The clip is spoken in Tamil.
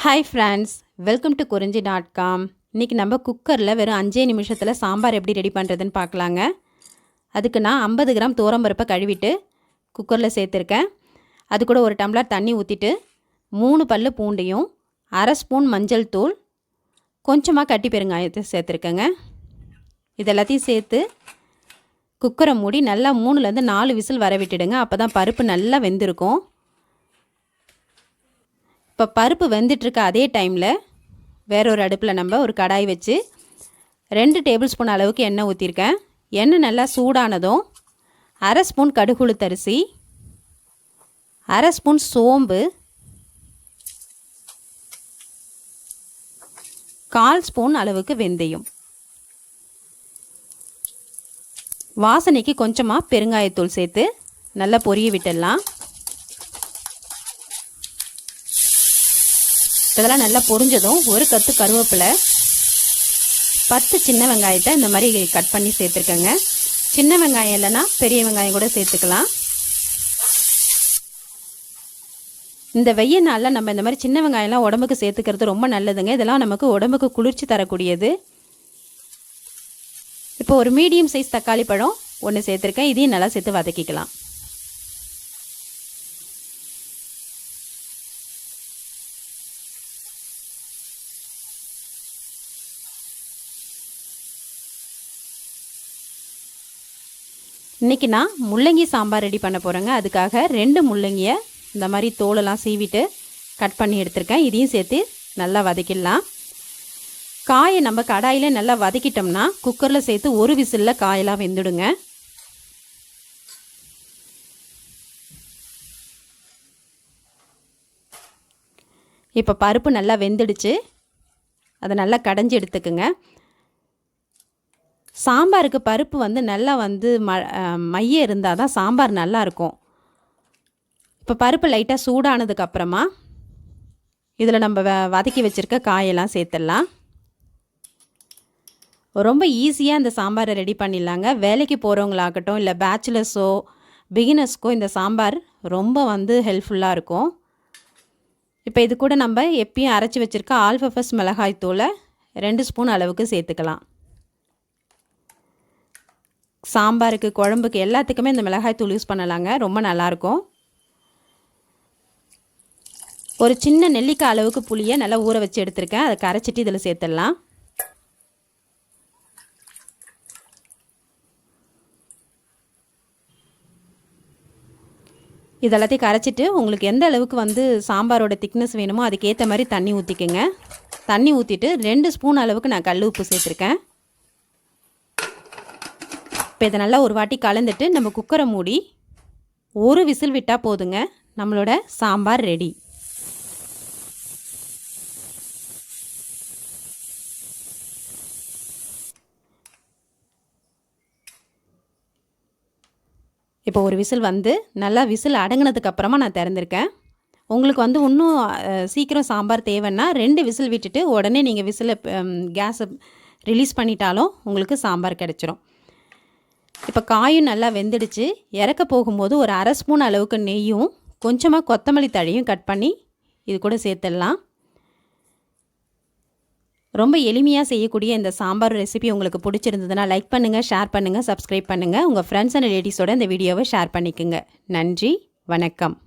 ஹாய் ஃப்ரெண்ட்ஸ், வெல்கம் டு குறிஞ்சி.com. இன்றைக்கி நம்ம குக்கரில் வெறும் 5 நிமிஷத்தில் சாம்பார் எப்படி ரெடி பண்ணுறதுன்னு பார்க்கலாங்க. அதுக்கு நான் 50 கிராம் துவரம்பருப்பை கழுவிட்டு குக்கரில் சேர்த்துருக்கேன். அது கூட ஒரு டம்ளர் தண்ணி ஊற்றிட்டு 3 பல்லு பூண்டையும் 1/2 ஸ்பூன் மஞ்சள் தூள், கொஞ்சமாக கட்டி பெருங்காயத்தை சேர்த்துருக்கேங்க. இதெல்லாத்தையும் சேர்த்து குக்கரை மூடி நல்லா 3லேருந்து 4 விசில் வர விட்டுடுங்க. அப்போ தான் பருப்பு நல்லா வெந்திருக்கும். இப்போ பருப்பு வெந்துட்டுருக்க அதே டைமில் வேறொரு அடுப்பில் நம்ம ஒரு கடாய் வச்சு 2 டேபிள் ஸ்பூன் அளவுக்கு எண்ணெய் ஊற்றிருக்கேன். எண்ணெய் நல்லா சூடானதும் 1/2 ஸ்பூன் கடுகுளுத்தரிசி, 1/2 ஸ்பூன் சோம்பு, 1/4 ஸ்பூன் அளவுக்கு வெந்தயம், வாசனைக்கு கொஞ்சமாக பெருங்காயத்தூள் சேர்த்து நல்லா பொரிய விட்டுடலாம். இதெல்லாம் நல்லா பொரிஞ்சதும் ஒரு கத்து கருவேப்பிலை, 10 சின்ன வெங்காயத்தை இந்த மாதிரி கட் பண்ணி சேர்த்துருக்கேங்க. சின்ன வெங்காயம் இல்லைன்னா பெரிய வெங்காயம் கூட சேர்த்துக்கலாம். இந்த வெய்ய நாளில் நம்ம இந்த மாதிரி சின்ன வெங்காயம்லாம் உடம்புக்கு சேர்த்துக்கிறது ரொம்ப நல்லதுங்க. இதெல்லாம் நமக்கு உடம்புக்கு குளிர்ச்சி தரக்கூடியது. இப்போ ஒரு மீடியம் சைஸ் தக்காளி பழம் ஒன்று சேர்த்துருக்கேன். இதையும் நல்லா சேர்த்து வதக்கிக்கலாம். இன்றைக்கி நான் முள்ளங்கி சாம்பார் ரெடி பண்ண போகிறேங்க. அதுக்காக 2 முள்ளங்கியை இந்த மாதிரி தோலெல்லாம் சீவிட்டு கட் பண்ணி எடுத்துருக்கேன். இதையும் சேர்த்து நல்லா வதக்கிடலாம். காயை நம்ம கடாயில் நல்லா வதக்கிட்டோம்னா குக்கரில் சேர்த்து ஒரு விசிலில் காயெல்லாம் வெந்துடுங்க. இப்போ பருப்பு நல்லா வெந்துடுச்சு. அதை நல்லா கடைஞ்சி எடுத்துக்குங்க. சாம்பாருக்கு பருப்பு நல்லா மைய இருந்தால் தான் சாம்பார் நல்லாயிருக்கும். இப்போ பருப்பு லைட்டாக சூடானதுக்கப்புறமா இதில் நம்ம வதக்கி வச்சுருக்க காயெல்லாம் சேர்த்துடலாம். ரொம்ப ஈஸியாக இந்த சாம்பாரை ரெடி பண்ணிடலாங்க. வேலைக்கு போகிறவங்களாகட்டும் இல்லை பேச்சுலர்ஸோ பிகினர்ஸ்க்கோ இந்த சாம்பார் ரொம்ப ஹெல்ப்ஃபுல்லாக இருக்கும். இப்போ இது கூட நம்ம எப்பயும் அரைச்சி வச்சுருக்க ஆல் பர்பஸ் மிளகாய் தூளை 2 ஸ்பூன் அளவுக்கு சேர்த்துக்கலாம். சாம்பாருக்கு, குழம்புக்கு எல்லாத்துக்குமே இந்த மிளகாய் தூள் யூஸ் பண்ணலாங்க. ரொம்ப நல்லாயிருக்கும். ஒரு சின்ன நெல்லிக்காய் அளவுக்கு புளியை நல்லா ஊற வச்சு எடுத்துருக்கேன். அதை கரைச்சிட்டு இதில் சேர்த்துடலாம். இதெல்லாத்தையும் கரைச்சிட்டு உங்களுக்கு எந்த அளவுக்கு சாம்பாரோட திக்னஸ் வேணுமோ அதுக்கேற்ற மாதிரி தண்ணி ஊற்றிக்கோங்க. தண்ணி ஊற்றிட்டு 2 ஸ்பூன் அளவுக்கு நான் கல் உப்பு சேர்த்துருக்கேன். இப்போ இதை நல்லா ஒரு வாட்டி கலந்துட்டு நம்ம குக்கரை மூடி ஒரு விசில் விட்டால் போதுங்க. நம்மளோட சாம்பார் ரெடி. இப்போ ஒரு விசில் நல்லா விசில் அடங்கினதுக்கப்புறமா நான் திறந்துருக்கேன். உங்களுக்கு இன்னும் சீக்கிரம் சாம்பார் தேவைன்னா 2 விசில் விட்டுட்டு உடனே நீங்கள் விசிலை கேஸை ரிலீஸ் பண்ணிட்டாலும் உங்களுக்கு சாம்பார் கிடச்சிரும். இப்போ காயும் நல்லா வெந்துடுச்சு. இறக்க போகும்போது ஒரு 1/2 ஸ்பூன் அளவுக்கு நெய்யும் கொஞ்சமாக கொத்தமல்லி தழையும் கட் பண்ணி இது கூட சேர்த்துடலாம். ரொம்ப எளிமையாக செய்யக்கூடிய இந்த சாம்பார் ரெசிபி உங்களுக்கு பிடிச்சிருந்ததுன்னா லைக் பண்ணுங்கள், ஷேர் பண்ணுங்கள், சப்ஸ்கிரைப் பண்ணுங்கள். உங்கள் ஃப்ரெண்ட்ஸ் அண்ட் ரிலேட்டிவ்ஸோட இந்த வீடியோவை ஷேர் பண்ணிக்கோங்க. நன்றி, வணக்கம்.